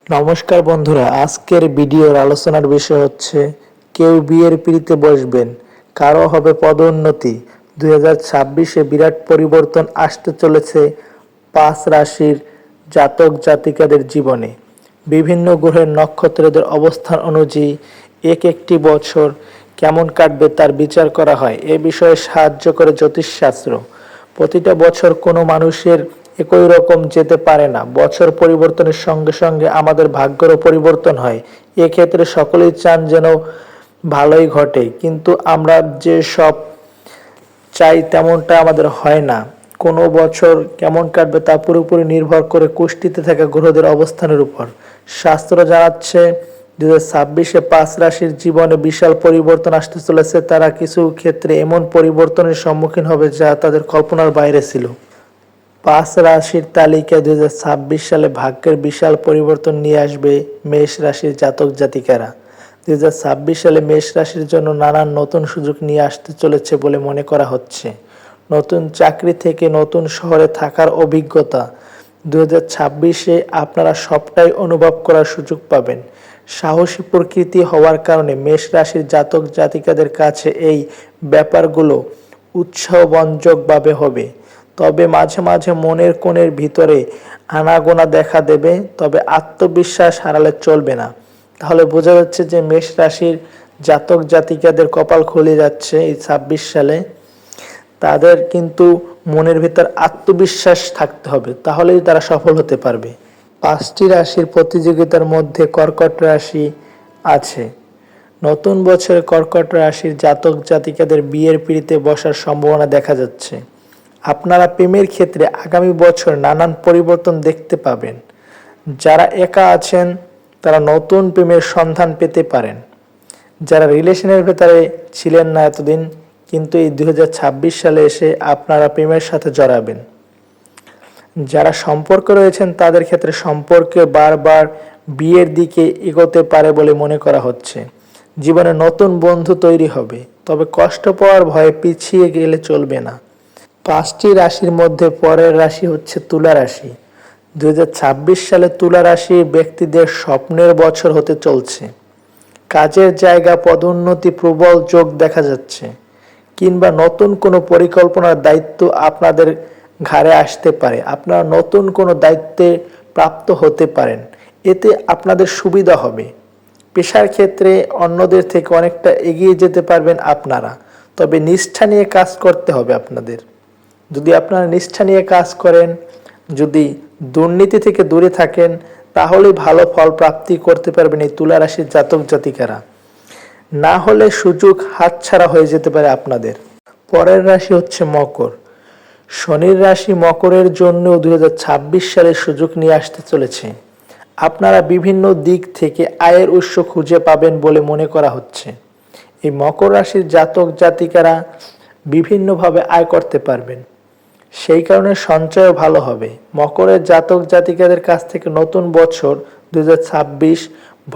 নমস্কার বন্ধুরা, আজকের ভিডিওর আলোচনার বিষয় হচ্ছে কেউ বিয়ের পিঁড়িতে বসবেন, কারো হবে পদোন্নতি। 2026-এ বিরাট পরিবর্তন আসতে চলেছে 5 রাশির জাতক জাতিকাদের জীবনে। বিভিন্ন গ্রহের নক্ষত্রদের অবস্থান অনুযায়ী একটি বছর কেমন কাটবে তার বিচার করা হয়। এ বিষয়ে সাহায্য করে জ্যোতিষশাস্ত্র। প্রতিটা বছর কোনো মানুষের একই রকম যেতে পারে না। বছর পরিবর্তনের সঙ্গে সঙ্গে আমাদের ভাগ্যেরও পরিবর্তন হয়। এক্ষেত্রে সকলেই চান যেন ভালোই ঘটে, কিন্তু আমরা যে সব চাই তেমনটা আমাদের হয় না। কোনো বছর কেমন কাটবে তা পুরোপুরি নির্ভর করে কুষ্টিতে থাকা গ্রহদের অবস্থানের উপর। শাস্ত্র জানাচ্ছে 2026-এ 5 রাশির জীবনে বিশাল পরিবর্তন আসতে চলেছে। তারা কিছু ক্ষেত্রে এমন পরিবর্তনের সম্মুখীন হবে যা তাদের কল্পনার বাইরে ছিল। 5 রাশির তালিকায় 2026 সালে ভাগ্যের বিশাল পরিবর্তন নিয়ে আসবে মেষ রাশির জাতক জাতিকারা। 2026 সালে মেষ রাশির জন্য নানান নতুন সুযোগ নিয়ে আসতে চলেছে বলে মনে করা হচ্ছে। নতুন চাকরি থেকে নতুন শহরে থাকার অভিজ্ঞতা। 2026-এ আপনারা সবটাই অনুভব করার সুযোগ পাবেন। সাহসী প্রকৃতি হওয়ার কারণে মেষ রাশির জাতক জাতিকাদের কাছে এই ব্যাপারগুলো উৎসাহব্যঞ্জকভাবে হবে। তবে মাঝে মাঝে মনের কোণের ভিতরে আনাগোনা দেখা দেবে, তবে আত্মবিশ্বাস হারালে চলবে না। তাহলে বোঝা যাচ্ছে যে মেষ রাশির জাতক জাতিকাদের কপাল খুলে যাচ্ছে এই 26 সালে। তাদের কিন্তু মনের ভিতর আত্মবিশ্বাস থাকতে হবে, তাহলেই তারা সফল হতে পারবে। 5টি রাশির প্রতিযোগিতার মধ্যে কর্কট রাশি আছে। নতুন বছরে কর্কট রাশির জাতক জাতিকাদের বিয়ের পিঁড়িতে বসার সম্ভাবনা দেখা যাচ্ছে। আপনারা প্রেমের ক্ষেত্রে আগামী বছর নানান পরিবর্তন দেখতে পাবেন। যারা একা আছেন তারা নতুন প্রেমের সন্ধান পেতে পারেন। যারা রিলেশনের ভেতরে ছিলেন না এতদিন, কিন্তু এই 2026 সালে এসে আপনারা প্রেমের সাথে জড়াবেন। যারা সম্পর্কে রয়েছেন তাদের ক্ষেত্রে সম্পর্কে বারবার বিয়ের দিকে এগোতে পারে বলে মনে করা হচ্ছে। জীবনে নতুন বন্ধু তৈরি হবে, তবে কষ্ট পাওয়ার ভয়ে পিছিয়ে গেলে চলবে না। 5টি রাশির মধ্যে পরের রাশি হচ্ছে তুলা রাশি। 2026 সালে তুলা রাশির ব্যক্তিদের স্বপ্নের বছর হতে চলছে। কাজের জায়গা পদোন্নতি প্রবল যোগ দেখা যাচ্ছে, কিংবা নতুন কোনো পরিকল্পনার দায়িত্ব আপনাদের ঘাড়ে আসতে পারে। আপনারা নতুন কোনো দায়িত্বে প্রাপ্ত হতে পারেন, এতে আপনাদের সুবিধা হবে। পেশার ক্ষেত্রে অন্যদের থেকে অনেকটা এগিয়ে যেতে পারবেন আপনারা, তবে নিষ্ঠা নিয়ে কাজ করতে হবে আপনাদের। যদি আপনারা নিষ্ঠা নিয়ে কাজ করেন, যদি দুর্নীতি থেকে দূরে থাকেন, তাহলেই ভালো ফল প্রাপ্তি করতে পারবেন এই তুলা রাশির জাতক জাতিকারা। না হলে সুযোগ হাতছাড়া হয়ে যেতে পারে আপনাদের। পরের রাশি হচ্ছে মকর। শনির রাশি মকরের জন্য 2026 সালে সুযোগ নিয়ে আসতে চলেছে। আপনারা বিভিন্ন দিক থেকে আয়ের উৎস খুঁজে পাবেন বলে মনে করা হচ্ছে। এই মকর রাশির জাতক জাতিকারা বিভিন্নভাবে আয় করতে পারবেন, সেই কারণে সঞ্চয়ও ভালো হবে। মকরের জাতক জাতিকাদের কাছ থেকে নতুন বছর 2026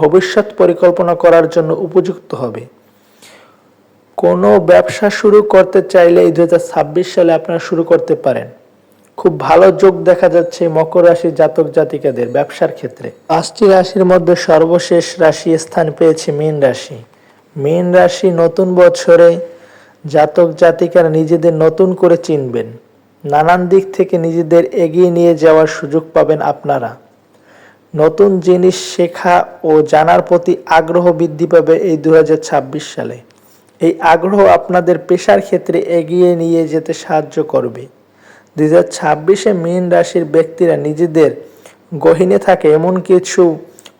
ভবিষ্যৎ পরিকল্পনা করার জন্য উপযুক্ত হবে। কোনো ব্যবসা শুরু করতে চাইলে এই 2026 সালে আপনারা শুরু করতে পারেন। খুব ভালো যোগ দেখা যাচ্ছে মকর রাশির জাতক জাতিকাদের ব্যবসার ক্ষেত্রে। 5টি রাশির মধ্যে সর্বশেষ রাশি স্থান পেয়েছে মীন রাশি। মীন রাশি নতুন বছরে জাতক জাতিকারা নিজেদের নতুন করে চিনবেন। নানান দিক থেকে নিজেদের এগিয়ে নিয়ে যাওয়ার সুযোগ পাবেন আপনারা। নতুন জিনিস শেখা ও জানার প্রতি আগ্রহ বৃদ্ধি পাবে এই 2026 সালে। এই আগ্রহ আপনাদের পেশার ক্ষেত্রে এগিয়ে নিয়ে যেতে সাহায্য করবে। 2026-এ মীন রাশির ব্যক্তিরা নিজেদের গহীনে থাকে এমন কিছু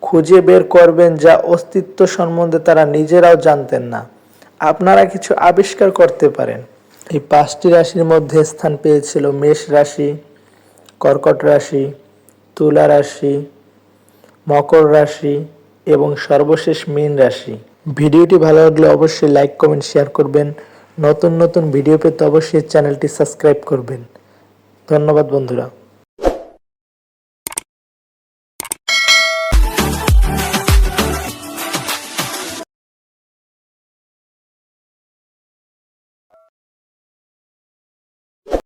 খুঁজে বের করবেন যা অস্তিত্ব সম্বন্ধে তারা নিজেরাও জানতেন না। আপনারা কিছু আবিষ্কার করতে পারেন। এই 5টি রাশির মধ্যে স্থান পেয়েছিল মেষ রাশি, কর্কট রাশি, তুলা রাশি, মকর রাশি এবং সর্বশেষ মীন রাশি। ভিডিওটি ভালো লাগলে অবশ্যই লাইক, কমেন্ট, শেয়ার করবেন। নতুন নতুন ভিডিও পেতে অবশ্যই চ্যানেলটি সাবস্ক্রাইব করবেন। ধন্যবাদ বন্ধুরা।